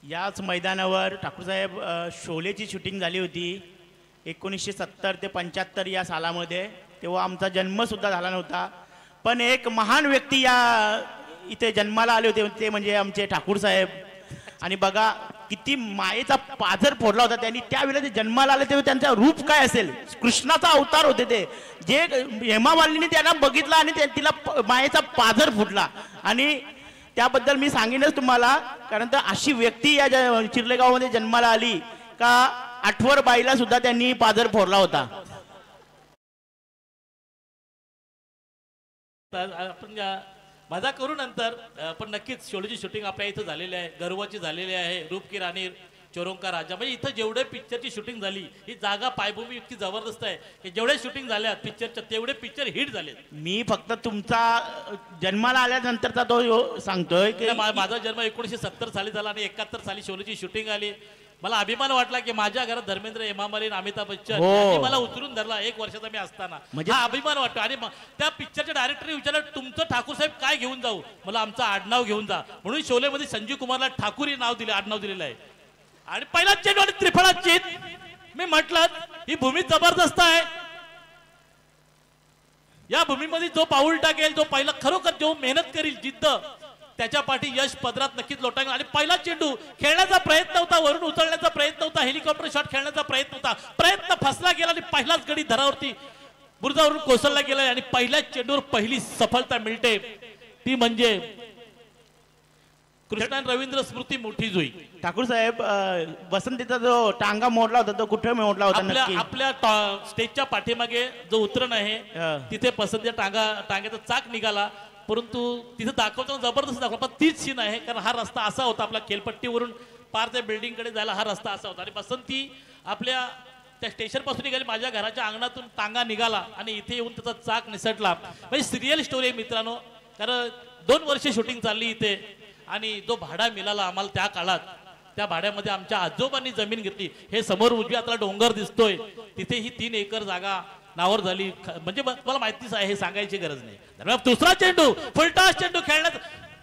याच मैदानावर ठाकूरसाहेब शोलेची शूटिंग झाली होती 1970 ते 75 या सालामध्ये। तेव्हा आमचा जन्मसुद्धा झाला नव्हता, पण एक महान व्यक्ती या इथे जन्माला आले होते, ते म्हणजे आमचे ठाकूरसाहेब। आणि बघा किती मायेचा पाझर फोडला होता त्यांनी त्यावेळेला, ते जन्माला आले तेव्हा त्यांचा रूप काय असेल, कृष्णाचा अवतार होते ते। जे हेमा मालिनीने त्यांना बघितला आणि तिला मायेचा पाझर फुटला, आणि त्याबद्दल मी सांगेनच तुम्हाला, कारण तर अशी व्यक्ती या चिर्लेगावमध्ये जन्माला आली का आठवर बाईला सुद्धा त्यांनी पाझर फोडला होता। आपण मजा करू नंतर, पण नक्कीच शोलेची शूटिंग आपल्या इथं झालेली आहे, गर्वाची झालेली आहे। रूप की राणी, चोरोंका राजा, म्हणजे इथं जेवढे पिक्चरची शूटिंग झाली, ही जागा पायभूमी इतकी जबरदस्त आहे की जेवढे शूटिंग झाल्या पिक्चरच्या तेवढे पिक्चर हिट झाले। मी फक्त तुमचा जन्माला आल्यानंतरचा तो सांगतोय की माझा जन्म 1970 साली झाला आणि 71 साली शोलेची शूटिंग आली। मला अभिमान वाटला की माझ्या घरात धर्मेंद्र, हेमा मालिनी, अमिताभ बच्चन यांनी मला उचलून धरला 1 वर्षाचा मी असताना, म्हणजे हा अभिमान वाटतो। आणि त्या पिक्चरच्या डायरेक्टरने विचारलं तुमचं ठाकूर साहेब काय घेऊन जाऊ, मला आमचं आडनाव घेऊन जा, म्हणून शोलेमध्ये संजीव कुमारला ठाकूर हे नाव दिले, आडनाव दिलेलं आहे। आणि पहिला चेंडू आणि त्रिफळा चेत, मी म्हटलं ही भूमी जबरदस्त आहे, या भूमीमध्ये जो पाऊल टाकेल, जो पहिला खरोखर जो मेहनत करील, जिद्द, त्याच्या पाठी यश पदरात नक्कीच लोटांगेल। आणि पहिला चेंडू खेळण्याचा प्रयत्न होता, वरून उचलण्याचा प्रयत्न होता, हेलिकॉप्टर शॉट खेळण्याचा प्रयत्न होता, प्रयत्न फसला गेला आणि पहिलाच गडी धरावरती बुरुजावरून कोसळला गेला आणि पहिल्याच चेंडूवर पहिली सफलता मिळते, ती म्हणजे कृष्णा रवींद्र स्मृती मोठी जुई। ठाकूर साहेब बसंतीचा जो टांगा मोडला होता तो कुठे मोडला होता नक्की? आपल्या स्टेजच्या पाठीमागे जो उतरण आहे तिथे पसंतीचा टांग्याचा चाक निघाला, परंतु तिथे दाखवताना जबरदस्त दाखवला, पण तीच सीन आहे, कारण हा रस्ता असा होता, आपल्या खेलपट्टीवरून पार त्या बिल्डिंग कडे जायला हा रस्ता असा होता, आणि बसंती आपल्या त्या स्टेशन पासून निघाली, माझ्या घराच्या अंगणातून टांगा निघाला आणि इथे येऊन त्याचा चाक निसटला। म्हणजे सिरियल स्टोरी आहे मित्रांनो, कारण 2 वर्ष शूटिंग चालली इथे, आणि जो भाडा मिळाला आम्हाला त्या काळात, त्या भाड्यामध्ये आमच्या आजोबांनी जमीन घेतली। हे समोर उजव्या हाताला डोंगर दिसतोय, तिथे ही 3 एकर जागा नावावर झाली, म्हणजे मला माहितीच आहे, हे सांगायची गरज नाही। दुसरा चेंडू, फुलटॉस चेंडू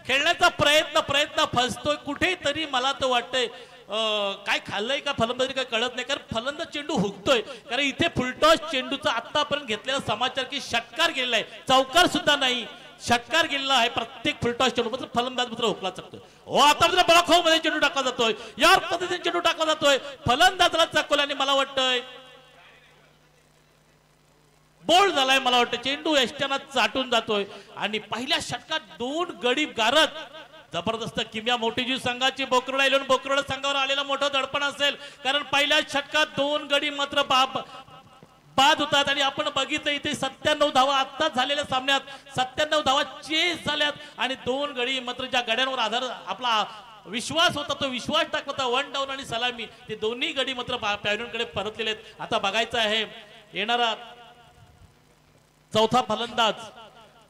खेळण्याचा प्रयत्न फसतोय कुठेतरी, मला तर वाटतंय काय खाल्लंय का फलंदाजी काय कळत नाही, कारण फलंदाज चेंडू हुकतोय, कारण इथे फुलटॉस चेंडूचा आतापर्यंत घेतलेला समाचार की षटकार गेलेला आहे, चौकार सुद्धा नाही, षटकार गेलेला आहे प्रत्येक फुलटॉस चेंडू, म्हणजे फलंदाज मात्र हुकला चकतोय। हो, आता मात्र ब्लॉक होम मध्ये चेंडू टाकला जातोय, या पद्धतीने चेंडू टाकला जातोय, फलंदाजाला चकवल्याने मला वाटतंय बोल्ड झालाय, मला वाटतं चेंडू यष्ट्याना चाटून जातोय, आणि पहिल्या षटकात 2 गडी गारत जबरदस्त किम्या मोठीजी संघाची बोकरोड इलेवन बोकरोड संघावर आलेला मोठं दडपण असेल, कारण पहिल्या षटकात 2 गडी मात्र बाद होतात, आणि आपण बघितलं इथे 97 धावा आत्ताच झालेल्या सामन्यात 97 धावा चेस झाल्यात, आणि 2 गडी मात्र ज्या गड्यांवर आधार आपला विश्वास होता तो विश्वास टाकला होता, 1 डाऊन आणि सलामी, ते दोन्ही गडी मात्र पॅव्हलियनकडे परतलेले आहेत। आता बघायचं आहे येणारा चौथा फलंदाज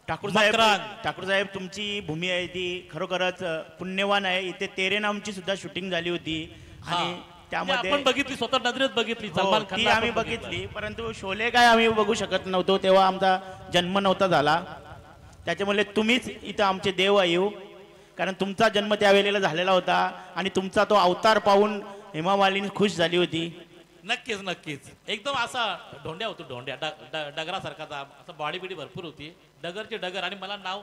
ठाकूर साहेब तुमची भूमी आहे ती खरोखरच पुण्यवान आहे। इथे तेरे नामची सुद्धा शूटिंग झाली होती, आणि त्यामध्ये आपण बघितली, स्वतः नजरेत बघितली, सलमान खान आम्ही बघितली, परंतु शोले काय आम्ही बघू शकत नव्हतो, तेव्हा आमचा जन्म नव्हता झाला, त्याच्यामुळे तुम्हीच इथं आमचे देव आयो, कारण तुमचा जन्म त्यावेळेला झालेला होता, आणि तुमचा तो अवतार पाहून हेमा मालिनी खुश झाली होती। नक्कीच नक्कीच, एकदम असा ढोंड्या होतो, ढोंड्या डगरासारखा, असा बॉडी बिडी भरपूर होती, डगरचे डगर, आणि मला नाव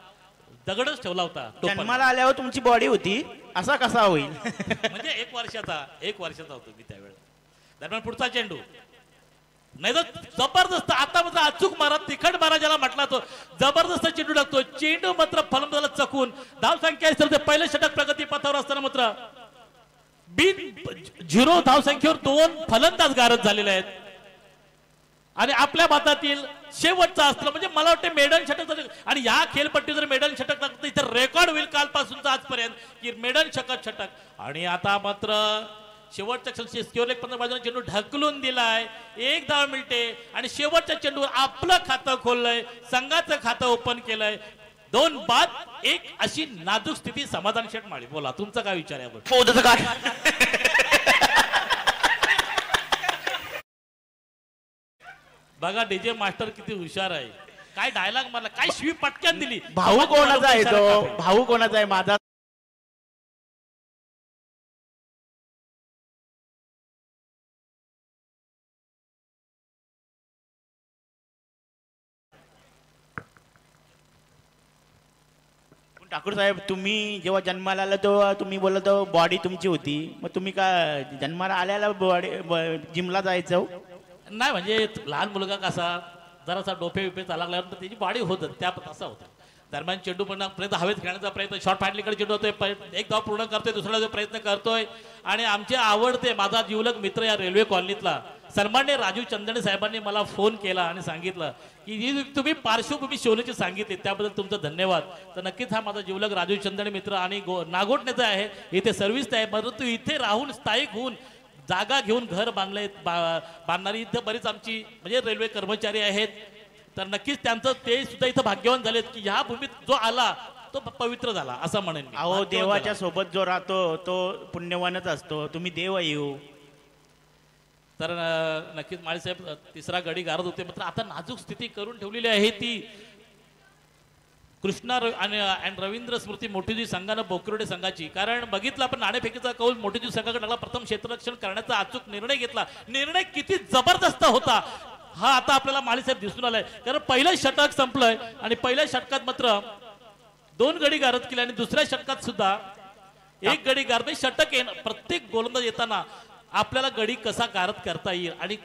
दगडच ठेवला होता। जन्माला आल्यावर तुमची बॉडी होती, असा कसा होईल? म्हणजे 1 वर्षाचा होतो मी त्यावेळेला। दरम्यान पुढचा चेंडू, नाही तर जबरदस्त, आता मात्र अचूक मारा, तिखट मारा ज्याला म्हटला तो, जबरदस्त चेंडू टाकतो, चेंडू मात्र फलंदाजाला चकून धाव संख्या पहिलं षटक प्रगती पथावर असताना मात्र 0 धावसंख्येवर 2 फलंदाज गारद झालेले आहेत, आणि आपल्या भातातील शेवटचा असलं म्हणजे मला वाटतं मेडन षटक, आणि या खेळपट्टी जर मेडन षटक टाकतं इथे रेकॉर्ड होईल कालपासूनचा आजपर्यंत की मेडन षटक। आणि आता मात्र शेवटच्या स्क्वेअर पण बाजूने चेंडू ढकलून दिलाय, 1 धाव मिळते, आणि शेवटच्या चेंडूवर आपलं खातं खोललंय, संघाचं खातं ओपन केलंय, 2 बाद 1 अशी नाजूक स्थिती समाधान शेटमाळी। बोला तुमचा काय विचार आहे? बघा डीजे मास्टर किती हुशार आहे, काय डायलॉग मारला, काय शिवी पटक्यान दिली। भाऊ कोणाचा आहे तो? भाऊ कोणाचा आहे? माझा ठाकूर साहेब, तुम्ही जेव्हा जन्माला आला तेव्हा तुम्ही बोलत बॉडी तुमची होती, मग तुम्ही का जन्माला आल्याला बॉडी जिमला जायचं? नाही म्हणजे लहान मुलगा कसा जरासा डोफे विपे चालल्यानंतर त्याची बॉडी होत त्या तसा होता. दरम्यान चेंडू पण प्रयत्न हवेत खेळण्याचा प्रयत्न, शॉर्ट फाटलीकडे चेंडू होतोय, एक धाव पूर्ण करतोय, दुसरा जो प्रयत्न करतोय. आणि आमचे आवडते माझा जीवलग मित्र या रेल्वे कॉलनीतला सन्मान्य राजू चंदणे साहेबांनी मला फोन केला आणि सांगितलं की जी तुम्ही पार्श्वभूमी शोलेची सांगितली त्याबद्दल तुमचं धन्यवाद. तर नक्कीच हा माझा जीवलग राजू चंदणे मित्र आणि नागोठण्याचा आहे, इथे सर्व्हिस आहे, परंतु इथे राहून स्थायिक होऊन जागा घेऊन घर बांधणारी इथं बरीच आमची म्हणजे रेल्वे कर्मचारी आहेत. तर नक्कीच त्यांचं ते सुद्धा इथं भाग्यवान झालेत की ह्या भूमीत जो आला तो पवित्र झाला असं म्हणेन मी. अहो, देवाच्या सोबत जो राहतो तो पुण्यवानच असतो. तुम्ही देव येऊ. तर नक्कीच माळीसाहेब तिसरा गडी गारत होते, मात्र आता नाजूक स्थिती करून ठेवलेली आहे ती कृष्णा आणि रवींद्र स्मृती मोठीजी संघानं बोकरोडे संघाची. कारण बघितलं आपण नाणेफेकीचा कौल मोठीजी संघाकडे लागला, प्रथम क्षेत्ररक्षण करण्याचा अचूक निर्णय घेतला. निर्णय किती जबरदस्त होता हा आता आपल्याला माळीसाहेब दिसून आलाय. कारण पहिलं षटक संपलंय आणि पहिल्या षटकात मात्र 2 गडी गारद केले आणि दुसऱ्या षटकात सुद्धा 1 गडी गारद. षटक प्रत्येक गोलंदाज येताना आपल्याला गडी कसा गारद करता येईल आणि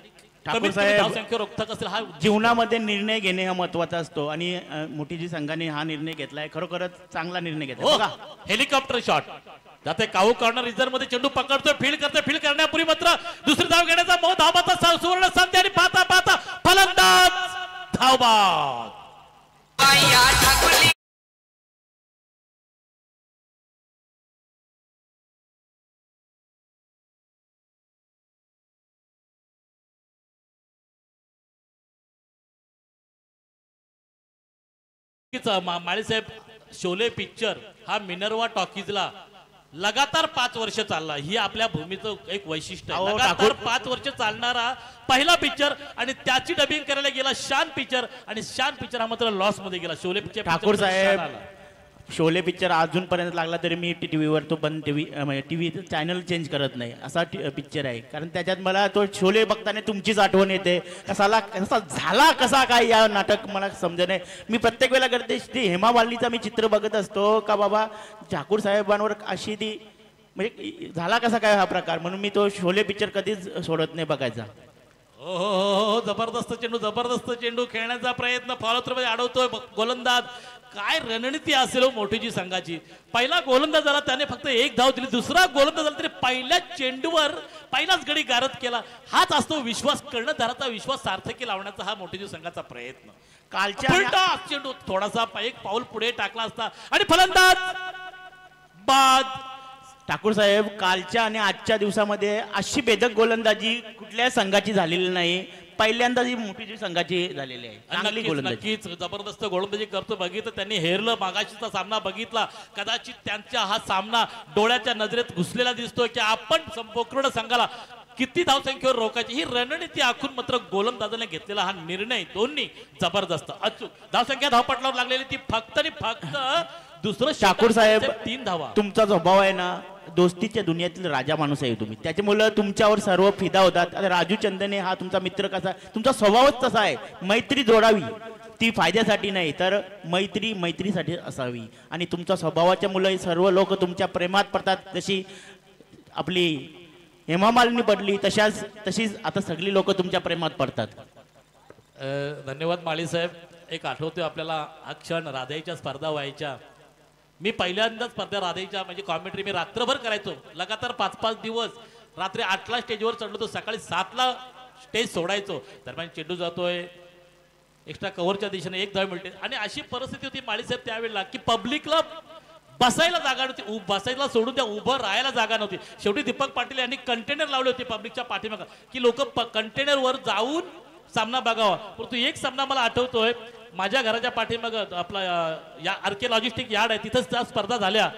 धावसंख्या रोखता असेल हा जीवनामध्ये निर्णय घेणे हा महत्वाचा असतो आणि मोठीजी संघाने हा निर्णय घेतलाय. खरोखरच चांगला निर्णय घेतला. हेलिकॉप्टर शॉट जाते काऊ कॉर्नर रिझर्व मध्ये चेंडू पकडतोय, फील्ड करतोय, फील्ड करण्यापूर्वी मात्र दुसरी धाव घेण्याचा मोह धावबाचा सुवर्ण संधी आणि पाहता पाहता फलंदाज धावबाद. माळीसाहेब शोले पिक्चर हा मिनर्वा टॉकीजला लगातार 5 वर्ष चालला. ही आपल्या भूमीचं एक वैशिष्ट्य आहे. लगातार 5 वर्ष चालणारा पहिला पिक्चर आणि त्याची डबिंग करायला गेला शान पिक्चर आणि शान पिक्चर हा मात्र लॉस मध्ये गेला. शोले पिक्चर ठाकूर साहेब, शोले पिक्चर अजूनपर्यंत लागला तरी मी टीव्हीवर तो पण टीव्ही चॅनल चेंज करत नाही असा पिक्चर आहे. कारण त्याच्यात मला तो शोले बघताना तुमचीच आठवण येते. कसा झाला कसा काय या नाटक मला समजत नाही. मी प्रत्येक वेळेला करते ती हेमा मालिनीचा मी चित्र बघत असतो का बाबा ठाकूर साहेबांवर अशी ती म्हणजे झाला कसा काय हा प्रकार, म्हणून मी तो शोले पिक्चर कधीच सोडत नाही बघायचा. हो, जबरदस्त चेंडू, जबरदस्त चेंडू खेळण्याचा प्रयत्न फॉलोथ्रू अडवतोय गोलंदाज. काय रणनीती असेल मोठीजी संघाची. पहिला गोलंदाज झाला त्याने फक्त 1 धाव दिली, दुसरा गोलंदाज झाला तरी पहिल्या चेंडूवर पहिलाच गडी गारद केला. हाच असतो विश्वास, कर्णधाराचा विश्वास सार्थकी लावण्याचा हा मोठीजी संघाचा प्रयत्न. कालच्या चेंडू थोडासा 1 पाऊल पुढे टाकला असता आणि फलंदाज बाद. ठाकूर साहेब, कालच्या आणि आजच्या दिवसामध्ये अशी बेधक गोलंदाजी कुठल्या संघाची झालेली नाही. पहिल्यांदा ही मोठी संघाची झालेली आहे. चांगली गोलंदाजी, नक्कीच जबरदस्त गोलंदाजी करतो. बघितलं त्यांनी हेरलं, मागाशीचा सामना बघितला, कदाचित त्यांच्या हा सामना डोळ्याच्या नजरेत घुसलेला दिसतोय की आपण बोकरोड संघाला किती धावसंख्येवर रोखायची ही रणनीती आखून मात्र गोलंदाजाने घेतलेला हा निर्णय दोन्ही जबरदस्त अचूक. धावसंख्या धावपटलावर लागलेली ती फक्त आणि फक्त दुसरं. ठाकूर साहेब, 3 धावा. तुमचा स्वभाव आहे ना दोस्तीच्या दुनियातील राजा माणूस आहे तुम्ही, त्याच्यामुळे तुमच्यावर सर्व फिदा होतात. आता राजू चंदने हा तुमचा मित्र कसा, तुमचा स्वभावच तसा आहे. मैत्री जोडावी ती फायद्यासाठी नाही तर मैत्रीसाठी असावी आणि तुमच्या स्वभावाच्या मुळे सर्व लोक तुमच्या प्रेमात पडतात. जशी आपली हेमा मालिनी पडली तशीच आता सगळी लोक तुमच्या प्रेमात पडतात. धन्यवाद माळीसाहेब. एक आठवतोय आपल्याला हा क्षण राधाईच्या स्पर्धा व्हायच्या. मी पहिल्यांदाच स्पर्धा राधाईच्या म्हणजे कॉमेंट्री मी रात्रभर करायचो, लगातार 5-5 दिवस. रात्री 8ला स्टेजवर चढलो तो सकाळी 7ला स्टेज सोडायचो. दरम्यान चेंडू जातोय एक्स्ट्रा कव्हरच्या दिशेने 1 धाव मिळते आणि अशी परिस्थिती होती माळीसाहेब त्यावेळेला की पब्लिकला बसायला जागा नव्हती, बसायला सोडून त्या उभं राहायला जागा नव्हती. शेवटी दीपक पाटील यांनी कंटेनर लावले होते पब्लिकच्या पाठीमागं की लोक कंटेनरवर जाऊन सामना बघावा. परंतु एक सामना मला आठवतोय, माझ्या घराच्या पाठीमागं आपला या आरके लॉजिस्टिक यार्ड आहे, तिथंच त्या स्पर्धा झाल्या.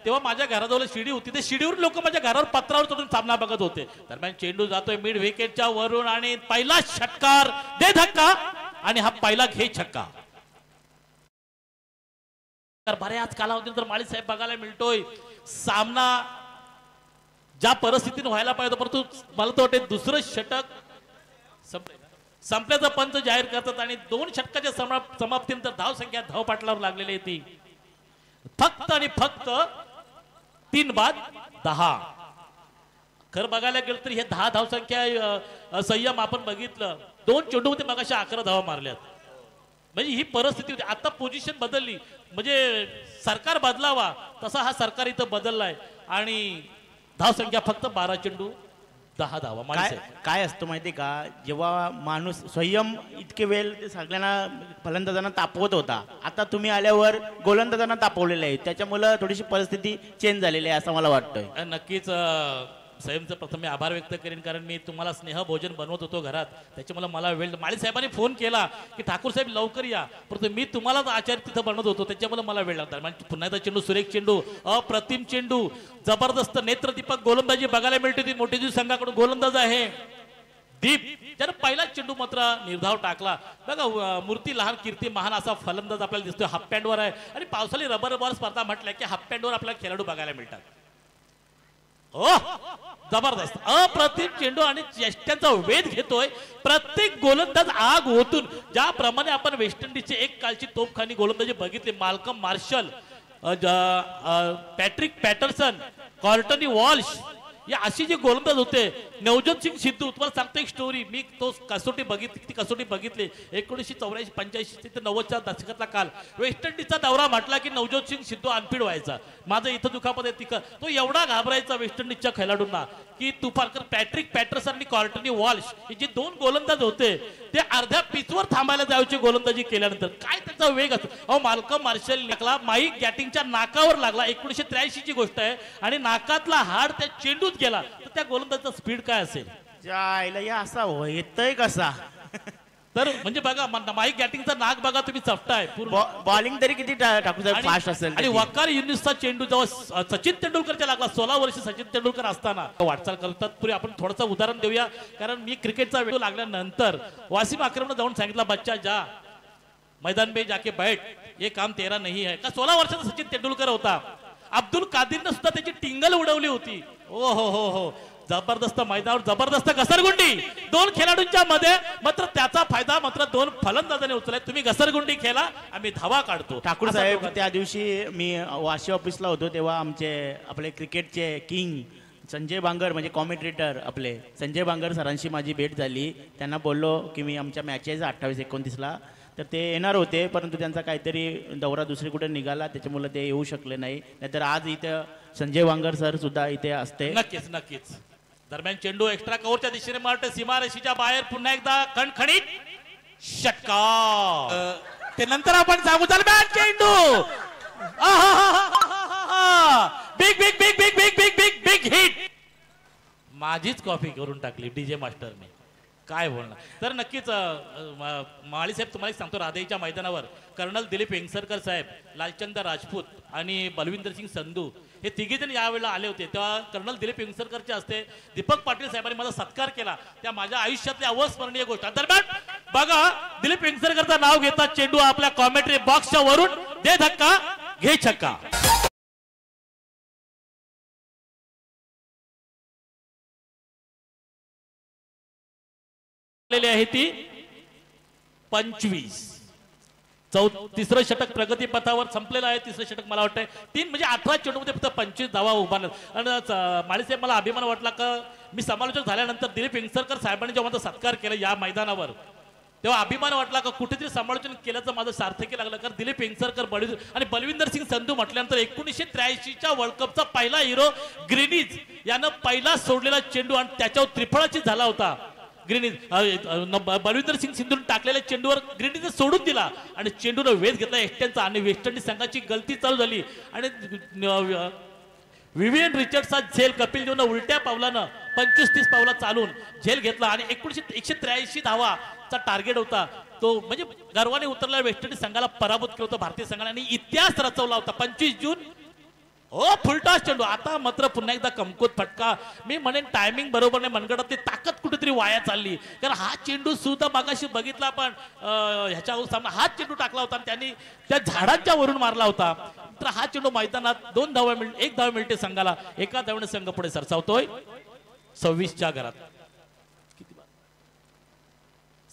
तेव्हा माझ्या घराजवळ शिडी होती, ते शिडीवर लोक माझ्या घरावर पत्रावर चढून सामना बघत होते. दरम्यान चेंडू जातोय मिड विकेटच्या वरून आणि पहिला षटकार दे धक्का आणि हा पहिला घे छक्का. तर बऱ्याच कालावधीनंतर माळीसाहेब बघायला मिळतोय सामना ज्या परिस्थितीने व्हायला पाहिजे, परंतु मला तर वाटते दुसरं षटक संपल्याचा पंच जाहीर करतात आणि 2 षटकाच्या समाप्तीनंतर धावसंख्या धावपाटलावर लागलेली ती फक्त आणि फक्त 3 बाद 10. खरं बघायला गेलं तर हे 10 धावसंख्या संयम आपण बघितलं. 2 चेंडूमध्ये मगाशी 11 धावा मारल्यात. म्हणजे ही परिस्थिती होती. आता पोझिशन बदलली म्हणजे सरकार बदलावा तसा हा सरकार इथं बदललाय आणि धावसंख्या फक्त 12 चेंडू 10 धावा. काय असतं माहिती का, जेव्हा माणूस संयम इतके वेळ ते सगळ्यांना फलंदाजांना तापवत होता, आता तुम्ही आल्यावर गोलंदाजांना तापवलेलं आहे, त्याच्यामुळे थोडीशी परिस्थिती चेंज झालेली आहे असं मला वाटतंय. नक्कीच संयमचं प्रथम मी आभार व्यक्त करेन, कारण मी तुम्हाला स्नेह भोजन बनवत होतो घरात, त्याच्यामुळे मला वेळ. माळी साहेबांनी फोन केला की ठाकूर साहेब लवकर या, परंतु मी तुम्हालाच आचार्य तिथं बनवत होतो, त्याच्यामुळे मला वेळ लागला. म्हणजे पुन्हा एकदा चेंडू, सुरेख चेंडू, अप्रतिम चेंडू, जबरदस्त नेत्रदीपक गोलंदाजी बघायला मिळते. ती मोठेजी संघाकडून गोलंदाज आहे दीप, त्यानं पहिला चेंडू मात्र निर्धाव टाकला. बघा मूर्ती लहान कीर्ती महान असा फलंदाज आपल्याला दिसतोय. हाफ पॅन्टवर आहे आणि पावसाळी रबर बॉल स्पर्धा म्हटल्या की हाफ पॅन्टवर आपल्याला खेळाडू बघायला मिळतात. ओ जबरदस्त अप्रतिम चेंडू आणि चेष्ट्यांचा वेध घेतोय प्रत्येक गोलंदाज आग ओतून. ज्याप्रमाणे आपण वेस्ट इंडिजचे एक कालची तोफखानी गोलंदाजी बघितली, Malcolm marshal, Patrick Patterson, कॉर्टनी Walsh, या अशी जे गोलंदाज होते. नवजोत सिंग सिद्धू, तुम्हाला सांगतो एक स्टोरी, मी तो कसोटी बघितली, ती कसोटी बघितली 1984, 85 ते 90च्या दशकातला काल. वेस्ट इंडिजचा दौरा म्हटला की नवजोत सिंग सिद्धू अनफिट व्हायचा. माझं इथं दुखापत आहे तिकं, तो एवढा घाबरायचा वेस्ट इंडिजच्या खेळाडूंना की तुफानकर पॅट्रिक पॅटरसन आणि कॉर्टनी वॉल्श हे जे 2 गोलंदाज होते ते अर्ध्या पिचवर थांबायला जायची गोलंदाजी केल्यानंतर. काय त्याचा वेग असतो. माल्कम मार्शल निकला माईक गॅटिंगच्या नाकावर लागला, 1983 ची गोष्ट आहे, आणि नाकातला हाड त्या चेंडूत गेला, तर त्या गोलंदाजाचा स्पीड काय असेल. या असा येतोय कसा. तर म्हणजे बघा माईक गॅटिंगचा नाक बघा तुम्ही, चपटाय बॉलिंग तरी किती ठाकूर साहेब फास्ट असेल. आणि वकार युनिसचा चेंडू जेव्हा सचिन तेंडुलकरच्या लागला, 16 वर्ष सचिन तेंडुलकर असताना वाटचाल करतात. पुढे आपण थोडंसं उदाहरण देऊया, कारण मी क्रिकेटचा वेळ लागल्यानंतर वासिम अक्रमने जाऊन सांगितलं, बच्चा जा मैदान में जाके बैठ, ये काम तेरा नहीं है. का 16 वर्षाचा सचिन तेंडुलकर होता. अब्दुल कादिरनं सुद्धा त्याची टिंगल उडवली होती. ओ हो जबरदस्त मैदानावर जबरदस्त घसरगुंडी 2 खेळाडूंच्या मध्ये, मात्र त्याचा फायदा मात्र 2 फलंदाजांनी उचललाय. तुम्ही घसरगुंडी खेळा, आम्ही धावा काढतो. ठाकूर साहेब त्या दिवशी मी वाशी ऑफिसला होतो, तेव्हा आपले क्रिकेटचे किंग संजय बांगर, म्हणजे कॉमेंटेटर आपले संजय बांगर सरांशी माझी भेट झाली. त्यांना बोललो की मी आमच्या मॅचेस 28-29ला, तर ते येणार होते, परंतु त्यांचा काहीतरी दौरा दुसरी कुठे निघाला, त्याच्यामुळे ते येऊ शकले नाही. नाहीतर आज इथं संजय बांगर सर सुद्धा इथे असते. नक्कीच. दरम्यान चेंडू एक्स्ट्रा कव्हरच्या दिशेने मारते, सीमारेषेच्या बाहेर पुन्हा एकदा खणखणीत षटकार. ते नंतर आपण सांगू. दरम्यान चेंडू big big big big big big big big hit. माझीच कॉफी करून टाकली डीजे मास्टरने, काय बोलणार. तर नक्कीच माळी साहेब तुम्हाला सांगतो, राधेच्या मैदानावर कर्नल दिलीप वेंगसरकर साहेब, लालचंद राजपूत आणि बलविंदर सिंग संधू हे तिघेजण यावेळेला आले होते. तेव्हा कर्नल दिलीप वेंगसरकरचे हस्ते दीपक पाटील साहेबांनी माझा सत्कार केला. त्या माझ्या आयुष्यातली अविस्मरणीय गोष्ट. दरम्यान बघा दिलीप वेंगसरकरचं नाव घेतात, चेंडू आपल्या कॉमेंट्री बॉक्सच्या वरून दे धक्का घे छक्का. आहे ती 25. तिसरं षटक प्रगती पथावर संपलेलं आहे. तिसरं षटक मला वाटतंय 3 म्हणजे 18 चेंडूमध्ये फक्त 25 धावा उभारल्या. आणि माळीसाहेब मला अभिमान वाटला का मी समालोचक झाल्यानंतर दिलीप वेंगसरकर साहेबांनी जेव्हा माझा सत्कार केला या मैदानावर, तेव्हा अभिमान वाटला का कुठेतरी समालोचन केल्याचं माझं सार्थकी लागलं. कारण दिलीप वेंगसरकर आणि बलविंदर सिंग संधू म्हटल्यानंतर 1983च्या वर्ल्ड कपचा पहिला हिरो ग्रीनिज यानं पहिला सोडलेला चेंडू आणि त्याच्यावर त्रिफळाची झाला होता. ग्रीनिज बलविंदर सिंग सिंधून टाकलेल्या चेंडूवर ग्रीनिजने सोडून दिला आणि चेंडूनं वेध घेतला एकट्यांचा आणि वेस्ट इंडिज संघाची गलती चालू झाली. आणि विवियन रिचर्डचा झेल कपिल देवनं उलट्या पावलानं 25-30 पावला चालून झेल घेतला आणि 183 धावाचा टार्गेट होता तो. म्हणजे गर्वाने उतरला वेस्ट इंडिज संघाला पराभूत केलं होतं भारतीय संघाने आणि इतिहास रचवला होता. 25 जून फुलटॉस चेंडू. आता मात्र पुन्हा एकदा कमकुवत फटका. मी म्हणेन टायमिंग बरोबर नाही, मनगटातली ताकद कुठेतरी वाया चालली. कारण हा चेंडू सुद्धा मागाशी बघितला आपण ह्याच्यावर सामना, हाच चेंडू टाकला होता आणि त्यांनी त्या झाडांच्या वरून मारला होता. तर हा चेंडू मैदानात 2 धावा मिळते, 1 धावा मिळते संघाला. एका धावेने संघ पुढे सरसावतोय 26च्या घरात.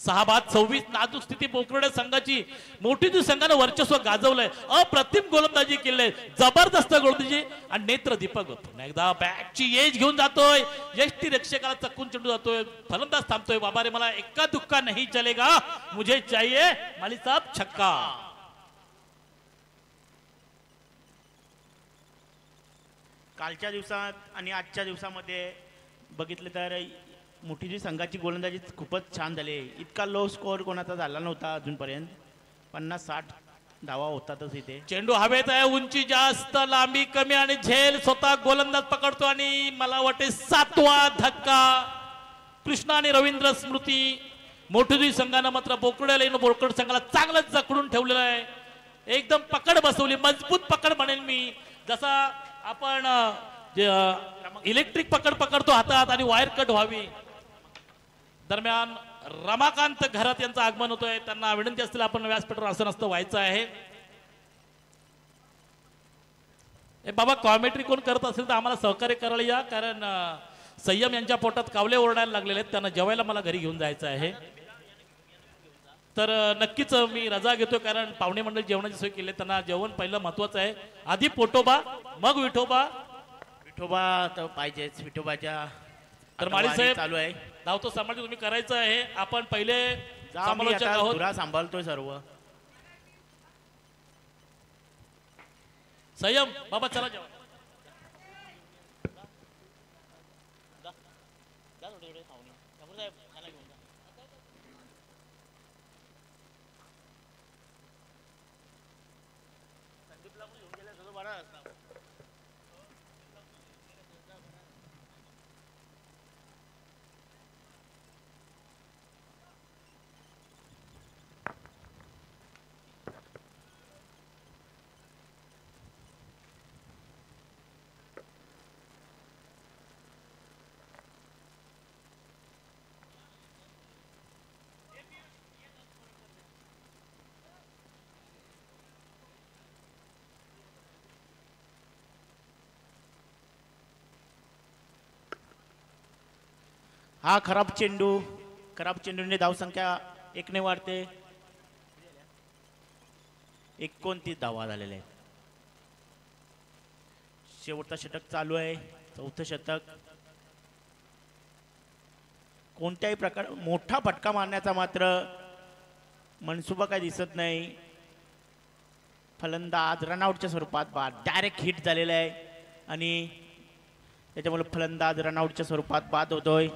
6 बाद 26 नाजूक स्थिती पोकर्णे संघाची. मोठी जी संघानं वर्चस्व गाजवलंय, अप्रतिम गोलंदाजी केली, जबरदस्त गोलंदाजी आणि नेत्र दीपक पुन्हा एकदा बॅटची एज घेऊन जातोय, यष्टी रक्षकाला चकून चेंडू जातोय, फलंदाज थांबतोय. बाबा रे मला एक्का दुक्का नाही चलेगा, मुझे चाहिए माली साहब छक्का. कालच्या दिवसात आणि आजच्या दिवसामध्ये बघितलं तर मोठी जी संघाची गोलंदाजी खूपच छान झाली. इतका लो स्कोअर कोणाचा झाला नव्हता अजूनपर्यंत. 50-60 धावा होतातच इथे. चेंडू हवेत आहे, उंची जास्त, लांबी कमी आणि झेल स्वतः गोलंदाज पकडतो आणि मला वाटते 7वा धक्का. कृष्णा आणि रवींद्र स्मृती. मोठुजी संघानं मात्र बोकडे बोकड संघाला चांगलंच जखडून ठेवलेलं आहे. एकदम पकड बसवली, मजबूत पकड म्हणेल मी, जसा आपण इलेक्ट्रिक पकड पकडतो हातात आणि वायर कट व्हावी. दरम्यान रमाकांत घरात यांचं आगमन होतोय. त्यांना विनंती असतील आपण व्यासपीठावर असं नसतं व्हायचं आहे. बाबा कॉमेंट्री कोण करत असेल तर आम्हाला सहकार्य करायला या, कारण संयम यांच्या पोटात कावले ओरडायला लागलेले आहेत. त्यांना जेवायला मला घरी घेऊन जायचं आहे. तर नक्कीच मी रजा घेतो, कारण पाहुणे मंडळी जेवणाची सोय केली. त्यांना जेवण पहिलं महत्वाचं आहे. आधी पोटोबा मग विठोबा. विठोबा तर पाहिजेच. विठोबाच्या तर माळी साहेब चालू आहे. धावतो समाज तुम्ही करायचं आहे. आपण पहिले समालोचक आहोत. पुरा सांभाळतोय सर्व. संयम बाबा चला जेवा. हा खराब चेंडूने धावसंख्या 1 ने वाढते. 29 धावा झालेल्या आहेत. शेवटचा षटक चालू आहे, 4थं षटक. कोणत्याही प्रकार मोठा फटका मारण्याचा मात्र मनसुबा काय दिसत नाही. फलंदाज रनआउटच्या स्वरूपात बाद, डायरेक्ट हिट झालेला आहे आणि त्याच्यामुळे फलंदाज रनआउटच्या स्वरूपात बाद होतोय.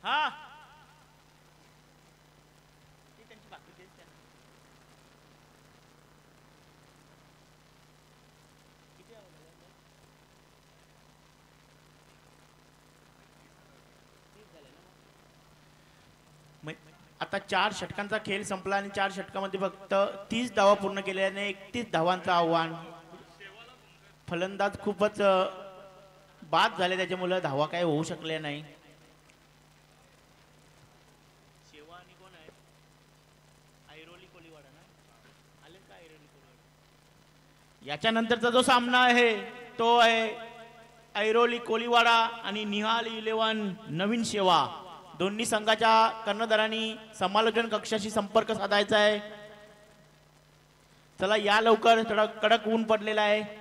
हा आता 4 षटकांचा खेळ संपला आणि 4 षटकामध्ये फक्त 30 धावा पूर्ण केल्याने 31 धावांचं आव्हान. फलंदाज खूपच बाद झाले, त्याच्यामुळे धावा काय होऊ शकल्या नाही. याच्यानंतरचा जो सामना आहे तो आहे ऐरोली कोलीवाडा आणि निहाल 11 नवीन सेवा. दोन्ही संघाच्या कर्णधारांनी समालोचन कक्षाशी संपर्क साधायचा आहे. चला या लवकर, थोडा कडक ऊन पडलेला आहे.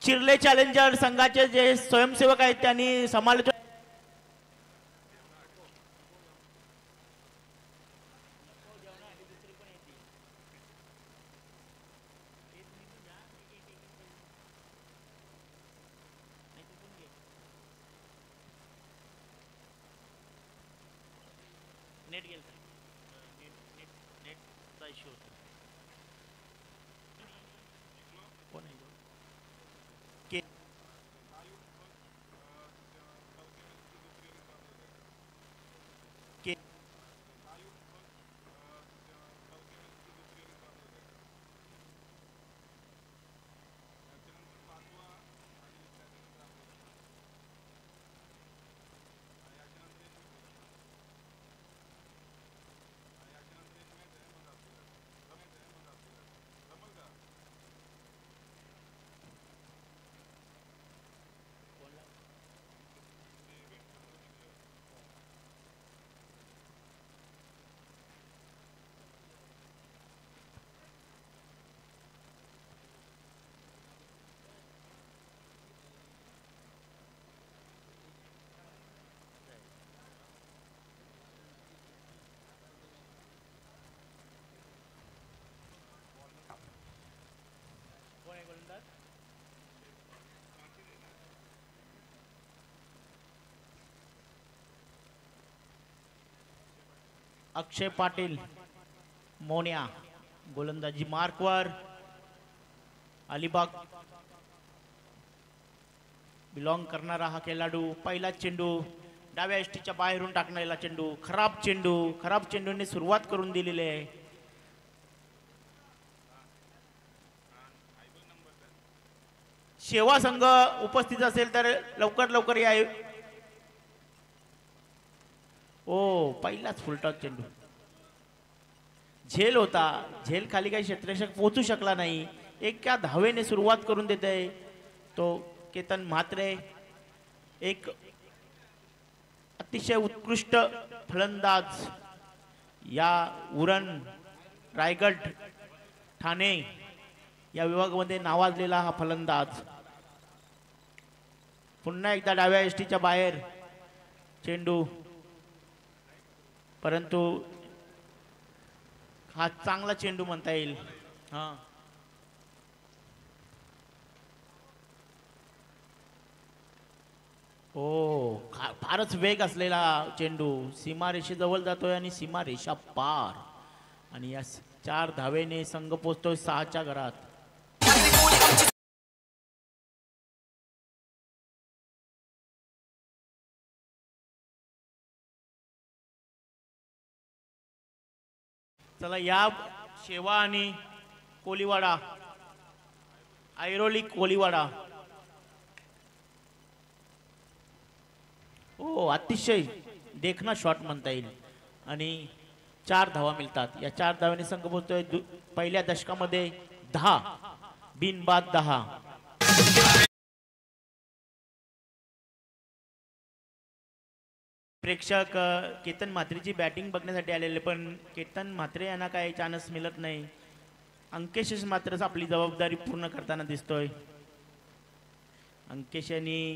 चिर्ले चॅलेंजर संघाचे जे स्वयंसेवक आहेत त्यांनी समालोचन नेट गेल नेटचा इश्यू होता कोण आहे के के अक्षय पाटील मोन्या गोलंदाजी मार्कवर अलिबाग बिलॉंग करणारा हा खेळाडू पहिला चेंडू डाव्या यष्टीच्या बाहेरून टाकण्याला चेंडू खराब चेंडूने सुरुवात करून दिलेली आहे. सेवा संघ उपस्थित असेल तर लवकर या. ओ पहिलाच फुलटॉस चेंडू झेल होता. झेल खाली काही क्षेत्ररक्षक पोहोचू शकला नाही. एका धावेने सुरुवात करून देत आहे तो केतन म्हात्रे. एक अतिशय उत्कृष्ट फलंदाज या उरण रायगड ठाणे या विभागामध्ये नावाजलेला हा फलंदाज. पुन्हा एकदा डाव्या यष्टीच्या बाहेर चेंडू परंतु हा चांगला चेंडू म्हणता येईल. हा ओ फारच वेग असलेला चेंडू सीमारेषेजवळ जातोय आणि सीमारेषा पार आणि या 4 धावेने संघ पोहोचतोय 6च्या घरात. चला या शेवा आणि कोलीवाडा ऐरोली कोलीवाडा ओ अतिशय देखना शॉट म्हणता येईल आणि 4 धावा मिळतात. या 4 धावांनी संघ पोहोचतोय पहिल्या दशकामध्ये 10 बिनबाद 10. प्रेक्षक केतन म्हात्रेची बॅटिंग बघण्यासाठी आलेले पण केतन म्हात्रे यांना काही चान्स मिळत नाही. अंकेश मात्र आपली जबाबदारी पूर्ण करताना दिसतोय. अंकेश यांनी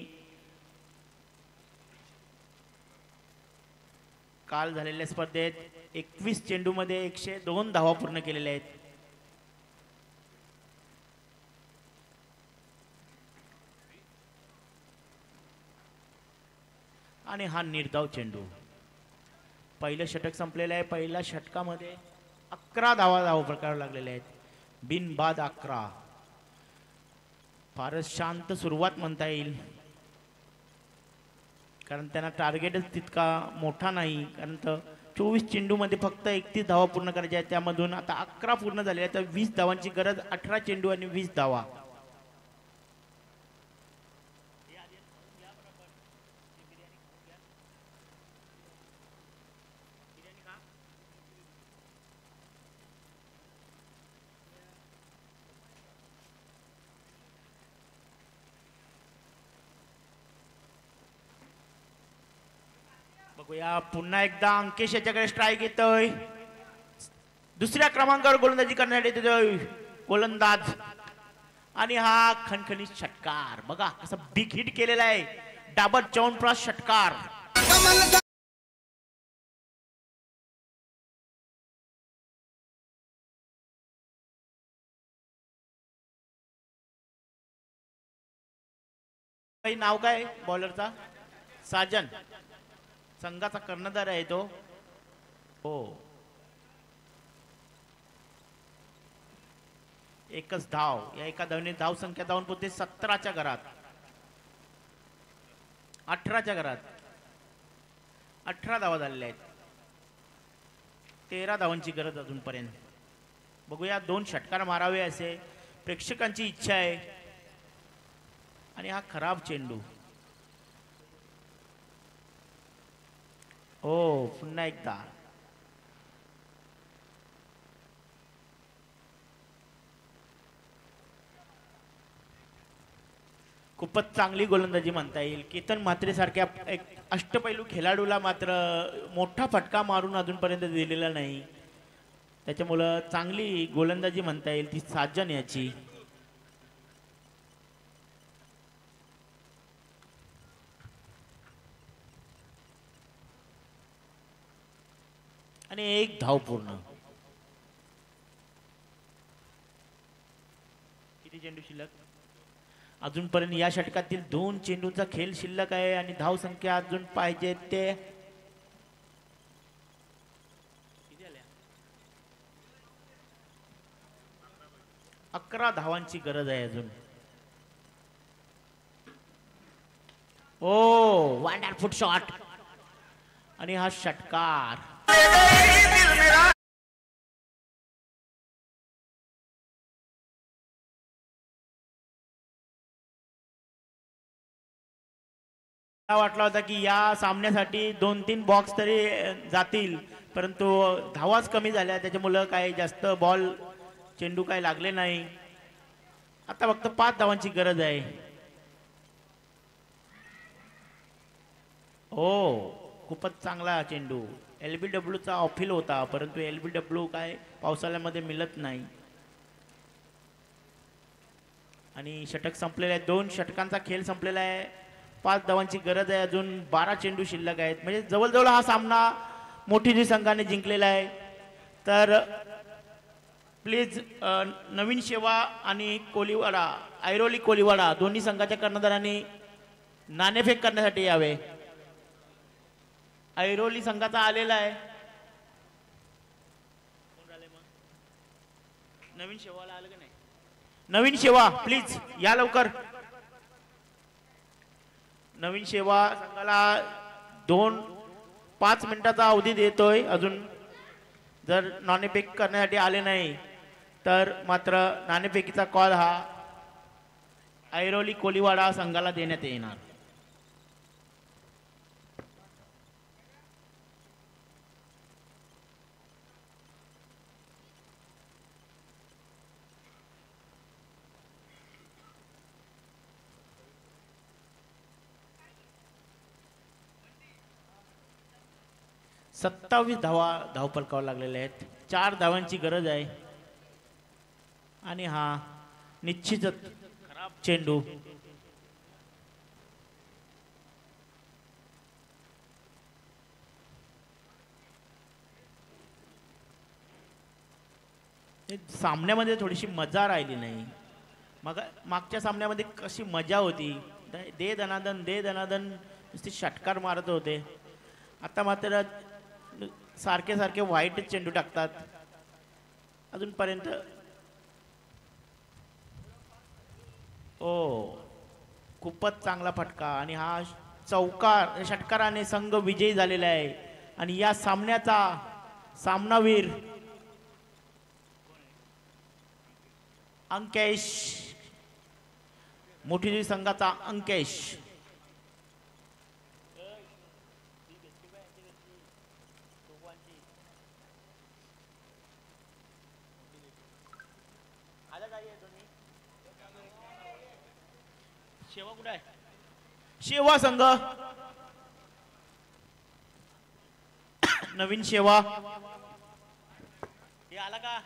काल झालेल्या स्पर्धेत 21 चेंडूमध्ये 102 धावा पूर्ण केलेल्या आहेत. आणि हा निर्धाव चेंडू पहिलं षटक संपलेलं आहे. पहिल्या षटकामध्ये 11 धावा प्रकारावर लागलेल्या आहेत. बिनबाद 11. फारच शांत सुरुवात म्हणता येईल कारण त्यांना टार्गेटच तितका मोठा नाही. कारण 24 चेंडूमध्ये फक्त 31 धावा पूर्ण करायच्या आहेत. त्यामधून आता 11 पूर्ण झालेल्या आहेत. तर 20 धावांची गरज. 18 चेंडू आणि 20 धावा. बघूया पुन्हा एकदा अंकेश याच्याकडे स्ट्राइक येतोय. दुसऱ्या क्रमांकावर गोलंदाजी करण्यासाठी येतोय गोलंदाज आणि हा खणखणीत षटकार बघा कसा बिग हिट केलेला आहे. डाबर च्यवनप्राश षटकार. नाव काय बॉलरचा? साजन. संघाचा कर्णधार आहे तो. हो, एकच धाव. या एका धावने धाव संख्या धावून पोहोचते 17च्या घरात, 18च्या घरात. 18 धावा झालेल्या आहेत. 13 धावांची गरज अजूनपर्यंत. बघूया 2 षटकार मारावे असे प्रेक्षकांची इच्छा आहे. आणि हा खराब चेंडू. हो, पुन्हा एकदा. खूपच चांगली गोलंदाजी म्हणता येईल. केतन म्हात्रे सारख्या एक अष्टपैलू खेळाडूला मात्र मोठा फटका मारून अजूनपर्यंत दिलेला नाही. त्याच्यामुळं चांगली गोलंदाजी म्हणता येईल ती साजन याची. आणि एक धाव पूर्ण. किती चेंडू शिल्लक? अजूनपर्यंत या षटकातील 2 चेंडूचा खेळ शिल्लक आहे आणि धाव संख्या अजून पाहिजे ते 11 धावांची गरज आहे अजून. ओ, वंडरफुल शॉट. आणि हा षटकार. वाटला होता की या सामन्यासाठी 2-3 बॉक्स तरी जातील, परंतु धावाच कमी झाल्या. त्याच्यामुळं काही जास्त बॉल चेंडू काही लागले नाही. आता फक्त 5 धावांची गरज आहे. हो, खूपच चांगला चेंडू. LBW चा ऑफिल होता, परंतु LBW काय पावसाळ्यामध्ये मिळत नाही. आणि षटक संपलेला आहे. 2 षटकांचा खेळ संपलेला आहे. 5 धावांची गरज आहे. अजून 12 चेंडू शिल्लक आहेत. म्हणजे जवळजवळ हा सामना मोठीजी संघाने जिंकलेला आहे. तर प्लीज नवीन शेवा आणि कोलीवाडा, ऐरोली कोलीवाडा दोन्ही संघाच्या कर्णधारांनी नाणेफेक करण्यासाठी यावे. ऐरोली संघाचा आलेला आहे. नवीन शेवाला आलं का नाही? नवीन शेवा प्लीज या लवकर. नवीन शेवा संघाला 5 मिनिटाचा अवधी देतोय. अजून जर नाणेफेक करण्यासाठी आले नाही तर मात्र नाणेफेकीचा कॉल हा ऐरोली कोलीवाडा संघाला देण्यात येणार. सत्तावीस धावपलकावर लागलेले आहेत. 4 धावांची गरज आहे. आणि हा निश्चितच खराब चेंडू. सामन्यामध्ये थोडीशी मजा राहिली नाही. मग मागच्या सामन्यामध्ये कशी मजा होती. दे दनादन दे दनादन नुसते षटकार मारत होते. आता मात्र सारखे सारखे वाईट चेंडू टाकतात अजूनपर्यंत. ओ, खूपच चांगला फटका. आणि हा चौकार षटकाराने संघ विजयी झालेला आहे. आणि या सामन्याचा सामनावीर अंकेश, मोठी संघाचा अंकेश. शेवा कुठे आहे? शेवा संघ नवीन शेवा हे आला का?